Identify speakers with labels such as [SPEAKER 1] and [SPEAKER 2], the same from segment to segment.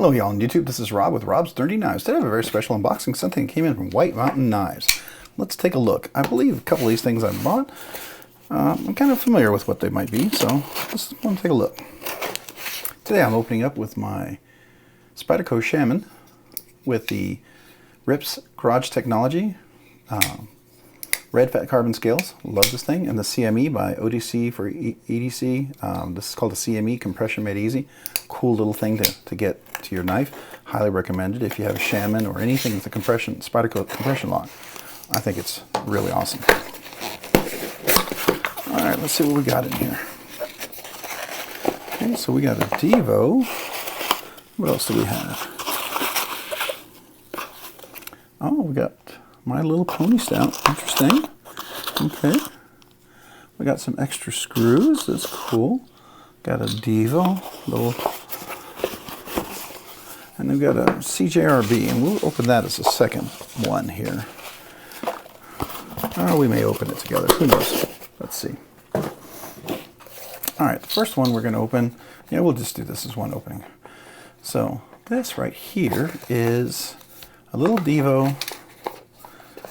[SPEAKER 1] Hello y'all on YouTube, this is Rob with Rob's Dirty Knives. Today I have a very special unboxing, something that came in from White Mountain Knives. Let's take a look. I believe a couple of these things I bought, I'm kind of familiar with what they might be, so let's want to take a look. Today I'm opening up with my Spyderco Shaman with the Riff's Garage Technology red fat carbon scales. Love this thing. And the CME by ODC for EDC. This is called the CME, Compression Made Easy. Cool little thing to get to your knife. Highly recommended if you have a Shaman or anything with a compression, Spyderco compression lock. I think it's really awesome. All right, let's see what we got in here. Okay, so we got a Divo. What else do we have? Oh, we got My Little Pony Stout. Interesting. Okay. We got some extra screws. That's cool. Got a Divo. And we've got a CJRB, and we'll open that as a second one here. Or we may open it together. Who knows? Let's see. All right, the first one we're going to open. Yeah, we'll just do this as one opening. So this right here is a little Divo.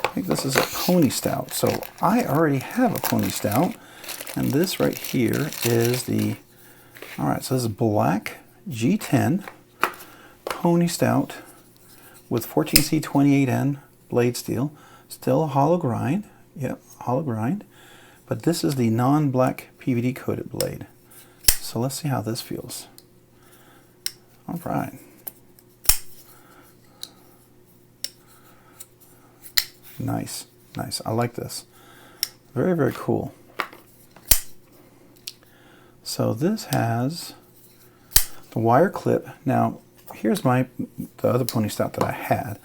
[SPEAKER 1] I think this is a Pony Stout. So I already have a Pony Stout, and this right here is the, all right, so this is black G10 Pony Stout with 14C28N blade steel, still a hollow grind. Yep, hollow grind. But this is the non-black PVD coated blade. So let's see how this feels. All right. Nice, nice. I like this. Very, very cool. So this has the wire clip. Now, here's the other Pony Stout that I had.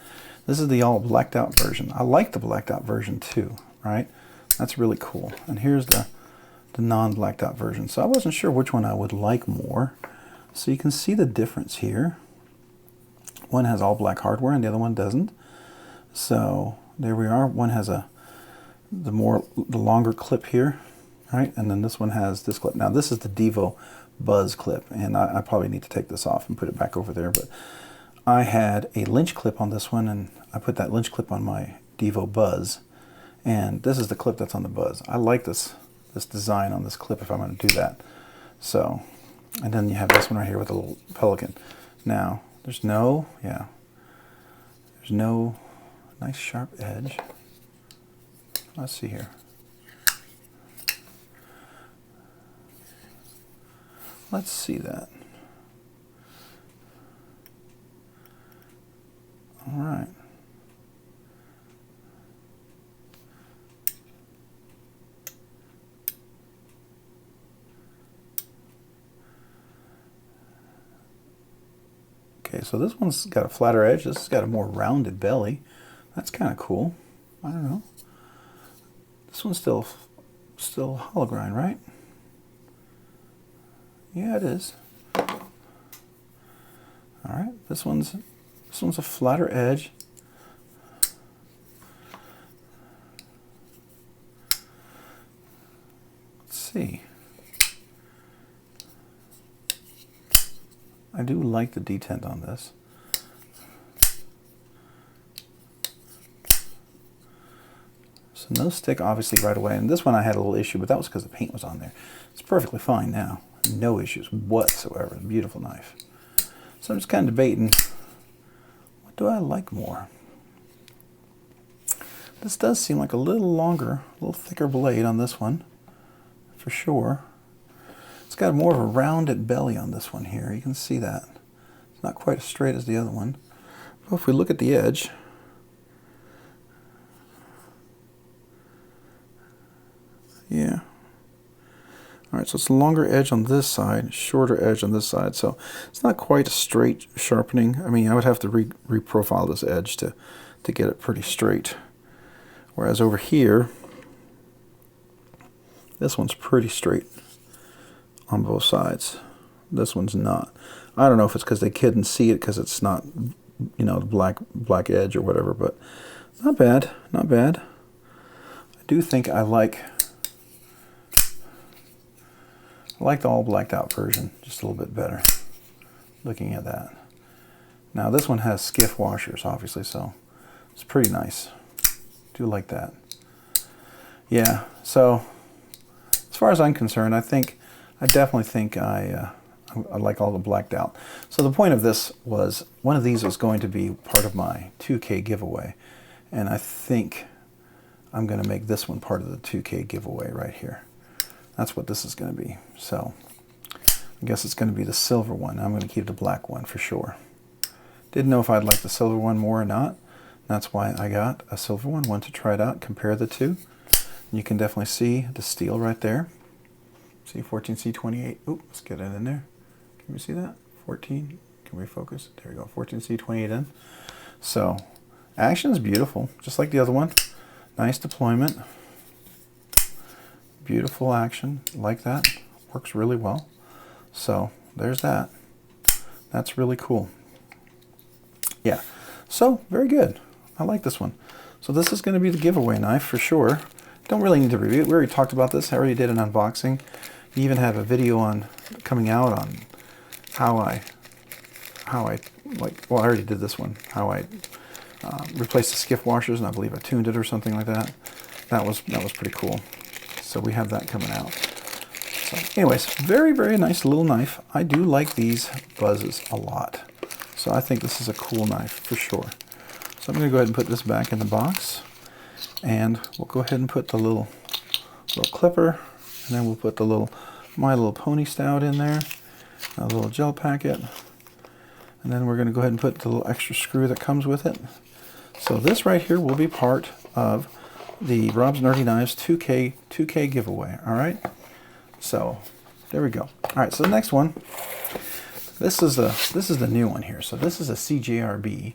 [SPEAKER 1] This is the all blacked out version. I like the blacked out version too, right? That's really cool. And here's the non-blacked out version. So I wasn't sure which one I would like more. So you can see the difference here. One has all black hardware and the other one doesn't. So there we are. One has the longer clip here, right? And then this one has this clip. Now this is the Divo Buzz clip, and I probably need to take this off and put it back over there. But I had a lynch clip on this one, and I put that lynch clip on my Divo Buzz, and this is the clip that's on the Buzz. I like this design on this clip if I'm going to do that. So, and then you have this one right here with a little pelican. Now there's no nice sharp edge. Let's see here. Let's see that. All right. Okay, so this one's got a flatter edge. This has got a more rounded belly. That's kind of cool. I don't know. This one's still hollow grind, right? Yeah, it is. All right, this one's a flatter edge. Let's see. I do like the detent on this. So no stick obviously right away, and this one I had a little issue, but that was because the paint was on there. It's perfectly fine now. No issues whatsoever. Beautiful knife. So I'm just kind of debating, what do I like more? This does seem like a little longer, a little thicker blade on this one, for sure. It's got more of a rounded belly on this one here. You can see that. It's not quite as straight as the other one. But if we look at the edge, yeah. All right, so it's a longer edge on this side, shorter edge on this side. So it's not quite a straight sharpening. I mean, I would have to reprofile this edge to get it pretty straight. Whereas over here, this one's pretty straight on both sides. This one's not. I don't know if it's because they couldn't see it because it's not, you know, the black edge or whatever, but not bad, not bad. I do think I like the all blacked out version just a little bit better, looking at that. Now this one has skiff washers, obviously, so it's pretty nice. Do like that. Yeah, so as far as I'm concerned, I definitely think I like all the blacked out. So the point of this was, one of these was going to be part of my 2K giveaway, and I think I'm going to make this one part of the 2K giveaway right here. That's what this is going to be. So I guess it's going to be the silver one. I'm going to keep the black one for sure. Didn't know if I'd like the silver one more or not. That's why I got a silver one. Wanted to try it out, compare the two. You can definitely see the steel right there. See 14C28. Oop, let's get it in there. Can we see that? 14. Can we focus? There we go. 14C28 in. So action is beautiful, just like the other one. Nice deployment. Beautiful action, like that. Works really well. So there's that. That's really cool. Yeah. So very good. I like this one. So this is going to be the giveaway knife for sure. Don't really need to review it. We already talked about this. I already did an unboxing. You even have a video on coming out on how I like. Well, I already did this one. How I replaced the skiff washers, and I believe I tuned it or something like that. That was pretty cool. So we have that coming out. So, anyways, very, very nice little knife. I do like these buzzes a lot. So I think this is a cool knife for sure. So I'm going to go ahead and put this back in the box, and we'll go ahead and put the little clipper, and then we'll put the My Little Pony Stout in there, a little gel packet, and then we're going to go ahead and put the little extra screw that comes with it. So this right here will be part of the Rob's Nerdy Knives 2K giveaway. All right. So there we go. All right. So the next one. This is the new one here. So this is a CJRB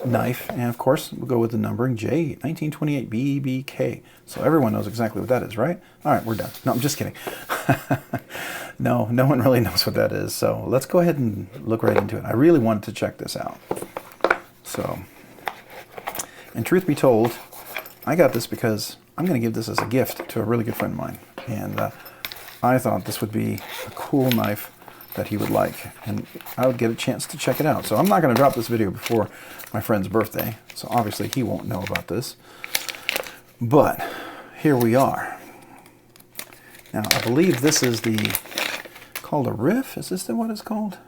[SPEAKER 1] knife, and of course we'll go with the numbering J 1928 BBK. So everyone knows exactly what that is, right? All right, we're done. No, I'm just kidding. No one really knows what that is. So let's go ahead and look right into it. I really wanted to check this out. So, and truth be told, I got this because I'm going to give this as a gift to a really good friend of mine, and I thought this would be a cool knife that he would like, and I would get a chance to check it out. So I'm not going to drop this video before my friend's birthday, so obviously he won't know about this. But here we are. Now I believe this is called a Riff. Is this what it's called?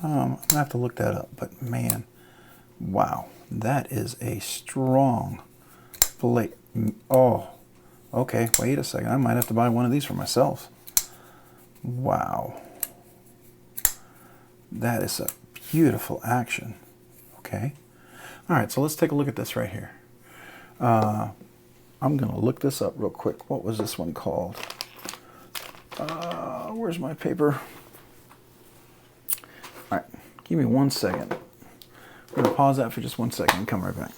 [SPEAKER 1] I'm going to have to look that up, but man, wow, that is a strong blade. Oh, okay, wait a second. I might have to buy one of these for myself. Wow. That is a beautiful action. Okay. All right, so let's take a look at this right here. I'm going to look this up real quick. What was this one called? Where's my paper? All right, give me 1 second. I'm going to pause that for just 1 second and come right back.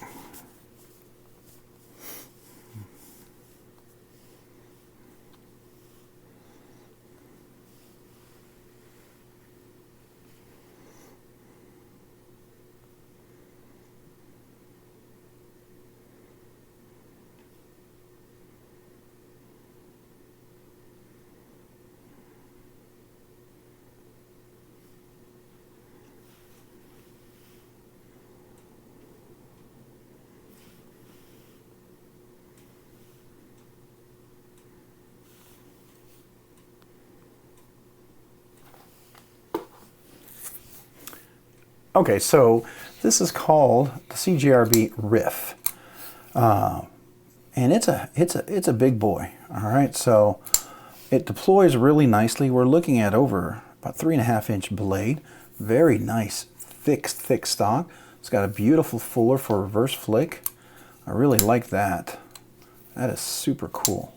[SPEAKER 1] Okay, so this is called the CJRB Riff, and it's a big boy. All right, so it deploys really nicely. We're looking at over about 3.5-inch blade, very nice, thick stock. It's got a beautiful fuller for reverse flick. I really like that. That is super cool.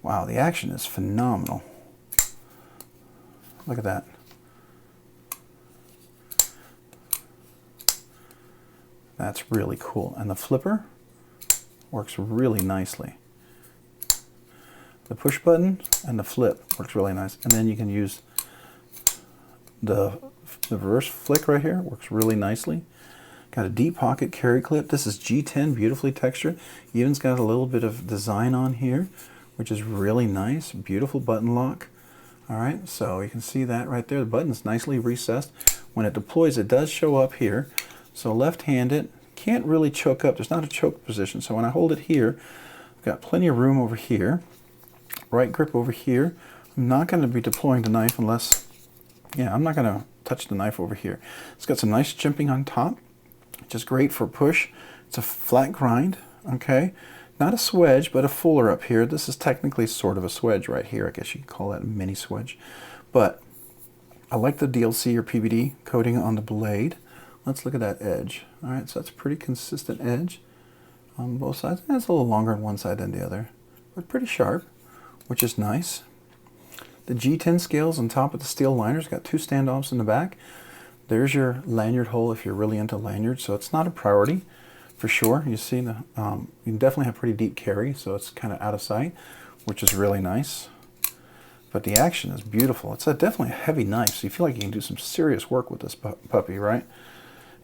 [SPEAKER 1] Wow, the action is phenomenal. Look at that. That's really cool. And the flipper works really nicely. The push button and the flip works really nice. And then you can use the reverse flick right here. Works really nicely. Got a deep pocket carry clip. This is G10, beautifully textured. Even's got a little bit of design on here, which is really nice. Beautiful button lock. All right, so you can see that right there. The button's nicely recessed. When it deploys, it does show up here. So left-handed, can't really choke up. There's not a choke position. So when I hold it here, I've got plenty of room over here. Right grip over here. I'm not going to be deploying the knife unless, yeah, I'm not going to touch the knife over here. It's got some nice jimping on top, which is great for push. It's a flat grind, okay? Not a swedge, but a fuller up here. This is technically sort of a swedge right here. I guess you could call that a mini swedge. But I like the DLC or PVD coating on the blade. Let's look at that edge. All right, so that's a pretty consistent edge on both sides. And it's a little longer on one side than the other, but pretty sharp, which is nice. The G10 scales on top of the steel liners, got 2 standoffs in the back. There's your lanyard hole if you're really into lanyards, so it's not a priority for sure. You see, you can definitely have pretty deep carry, so it's kind of out of sight, which is really nice. But the action is beautiful. It's definitely a heavy knife, so you feel like you can do some serious work with this puppy, right?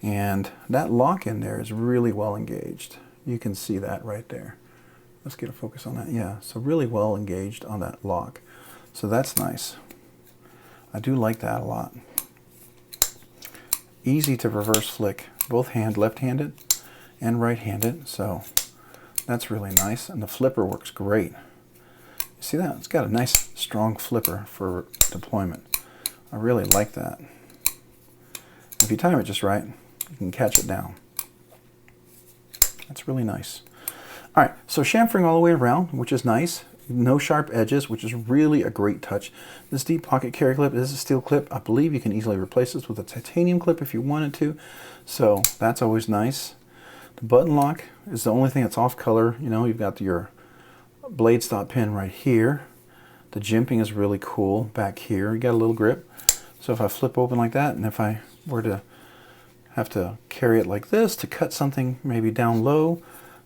[SPEAKER 1] And that lock in there is really well engaged. You can see that right there. Let's get a focus on that. Yeah, so really well engaged on that lock. So that's nice. I do like that a lot. Easy to reverse flick, both left-handed and right-handed, so that's really nice. And the flipper works great. You see that? It's got a nice strong flipper for deployment. I really like that. If you time it just right, you can catch it down. That's really nice. All right, so chamfering all the way around, which is nice. No sharp edges, which is really a great touch. This deep pocket carry clip is a steel clip. I believe you can easily replace this with a titanium clip if you wanted to. So that's always nice. The button lock is the only thing that's off color. You know, you've got your blade stop pin right here. The jimping is really cool back here. You got a little grip. So if I flip open like that, and if I were to have to carry it like this to cut something maybe down low,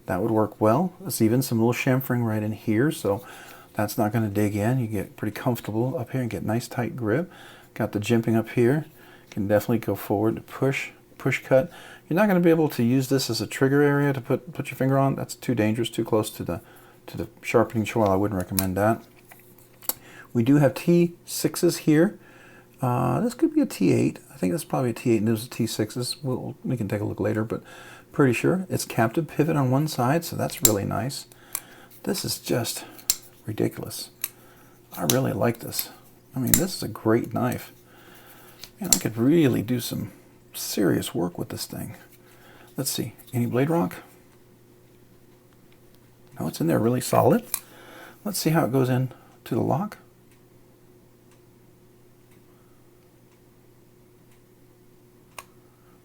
[SPEAKER 1] that would work well. There's even some little chamfering right in here, so that's not going to dig in. You get pretty comfortable up here and get nice tight grip. Got the jimping up here. Can definitely go forward to push cut. You're not going to be able to use this as a trigger area to put your finger on. That's too dangerous, too close to the sharpening choil. I wouldn't recommend that. We do have T6s here. This could be a T8. I think that's probably a T8 and there's a T6s. We can take a look later, but pretty sure. It's captive pivot on one side, so that's really nice. This is just ridiculous. I really like this. I mean, this is a great knife. Man, I could really do some serious work with this thing. Let's see, any blade rock? No, it's in there really solid. Let's see how it goes in to the lock.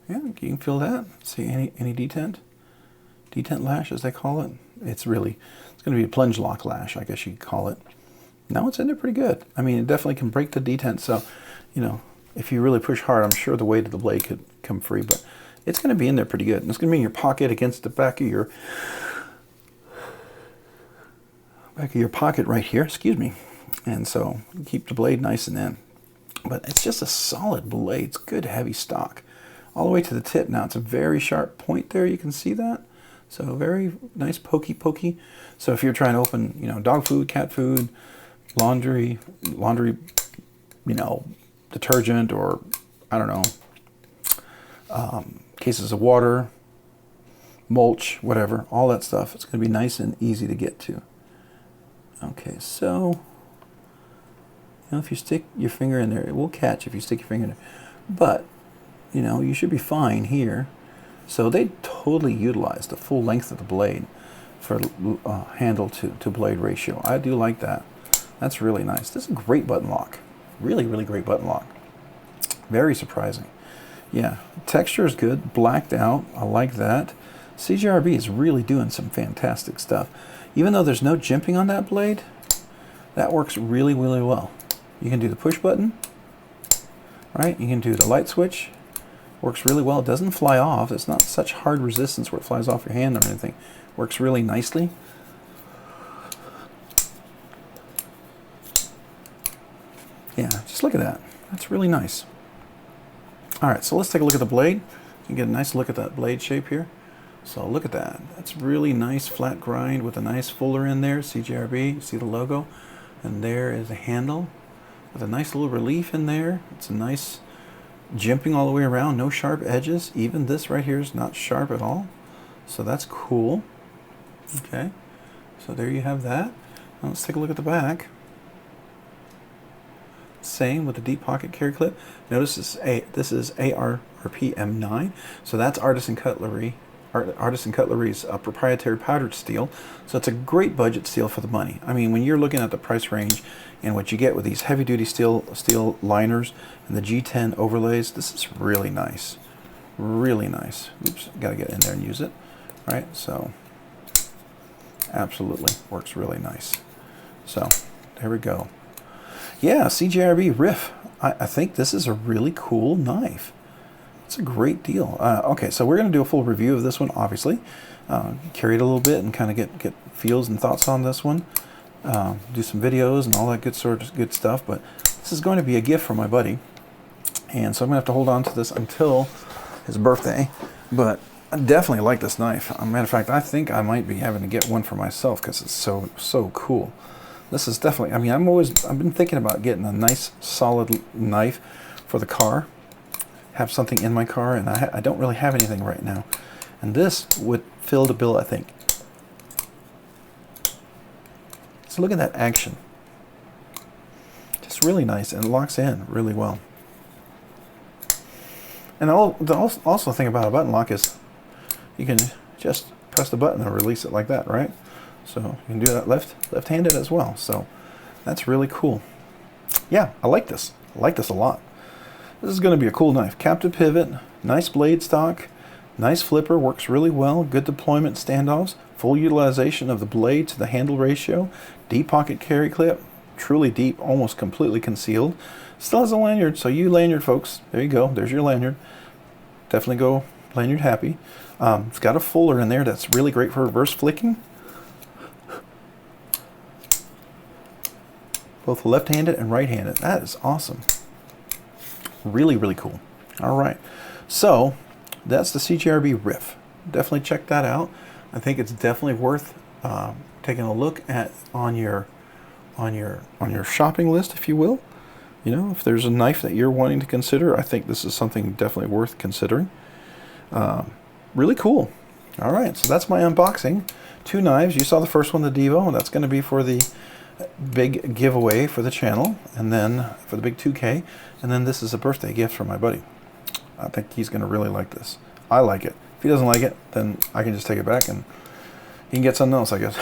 [SPEAKER 1] Yeah, you can feel that. See any detent? Detent lash, as they call it. It's going to be a plunge lock lash, I guess you could call it. Now it's in there pretty good. I mean, it definitely can break the detent, so, you know, if you really push hard, I'm sure the weight of the blade could come free, but it's going to be in there pretty good. And it's going to be in your pocket against the back of your pocket right here, excuse me. And so keep the blade nice and in. But it's just a solid blade. It's good heavy stock. All the way to the tip now. It's a very sharp point there. You can see that. So very nice pokey. So if you're trying to open, you know, dog food, cat food, laundry, you know, detergent, or I don't know, cases of water, mulch, whatever, all that stuff, it's going to be nice and easy to get to. Okay, so, you know, if you stick your finger in there, it will catch if you stick your finger in there. But, you know, you should be fine here. So they totally utilize the full length of the blade for handle to blade ratio. I do like that. That's really nice. This is a great button lock. Really great button lock. Very surprising. Yeah, texture is good. Blacked out. I like that. CJRB is really doing some fantastic stuff. Even though there's no jimping on that blade, that works really well. You can do the push button, right? You can do the light switch. Works really well. It doesn't fly off. It's not such hard resistance where it flies off your hand or anything. Works really nicely. Yeah, just look at that. That's really nice. All right, so let's take a look at the blade. You can get a nice look at that blade shape here. So look at that. That's really nice flat grind with a nice fuller in there, CJRB. You see the logo? And there is a handle. with a nice little relief in there. It's a nice jimping all the way around, no sharp edges. Even this right here is not sharp at all. So that's cool. Okay, so there you have that. Now let's take a look at the back. Same with the deep pocket carry clip. Notice this is ARP M9, so that's Artisan Cutlery's proprietary powdered steel. So it's a great budget steel for the money. I mean, when you're looking at the price range and what you get with these heavy-duty steel liners and the G10 overlays, this is really nice. Really nice. Oops, gotta get in there and use it. All right, so absolutely works really nice. So there we go. Yeah, CJRB Riff. I think this is a really cool knife. It's a great deal. Okay, so we're going to do a full review of this one, obviously. Carry it a little bit and kind of get feels and thoughts on this one. Do some videos and all that good stuff. But this is going to be a gift for my buddy. And so I'm going to have to hold on to this until his birthday. But I definitely like this knife. As a matter of fact, I think I might be having to get one for myself because it's so cool. This is definitely, I mean, I've been thinking about getting a nice solid knife for the car. Have something in my car, and I don't really have anything right now. And this would fill the bill, I think. So look at that action. Just really nice, and it locks in really well. And the also thing about a button lock is you can just press the button and release it like that, right? So you can do that left-handed as well. So that's really cool. Yeah, I like this. I like this a lot. This is going to be a cool knife. Captive pivot, nice blade stock, nice flipper, works really well, good deployment standoffs, full utilization of the blade to the handle ratio, deep pocket carry clip, truly deep, almost completely concealed. Still has a lanyard, so you lanyard folks, there you go, there's your lanyard. Definitely go lanyard happy. It's got a fuller in there that's really great for reverse flicking. Both left-handed and right-handed. That is awesome. Really, really cool. All right. So that's the CJRB Riff. Definitely check that out. I think it's definitely worth taking a look at on your shopping list, if you will. You know, if there's a knife that you're wanting to consider, I think this is something definitely worth considering. Really cool. All right. So that's my unboxing. 2 knives. You saw the first one, the Divo. That's going to be for the big giveaway for the channel, and then for the big 2K, and then this is a birthday gift for my buddy. I think he's going to really like this. I like it. If he doesn't like it, then I can just take it back and he can get something else, I guess.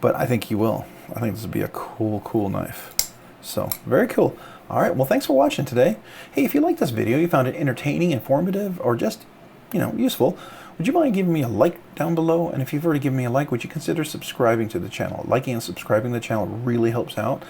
[SPEAKER 1] But I think he will. I think this would be a cool knife. So very cool. All right, well, thanks for watching today. Hey, if you liked this video, you found it entertaining, informative, or just, you know, useful, would you mind giving me a like down below? And if you've already given me a like, would you consider subscribing to the channel? Liking and subscribing to the channel really helps out.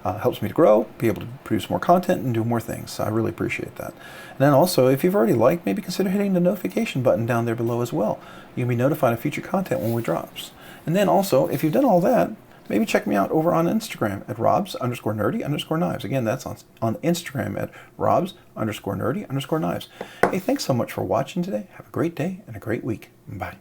[SPEAKER 1] Helps me to grow, be able to produce more content, and do more things. So I really appreciate that. And then also, if you've already liked, maybe consider hitting the notification button down there below as well. You can be notified of future content when it drops. And then also, if you've done all that, maybe check me out over on Instagram at robs_nerdy_knives. Again, that's on Instagram at robs_nerdy_knives. Hey, thanks so much for watching today. Have a great day and a great week. Bye.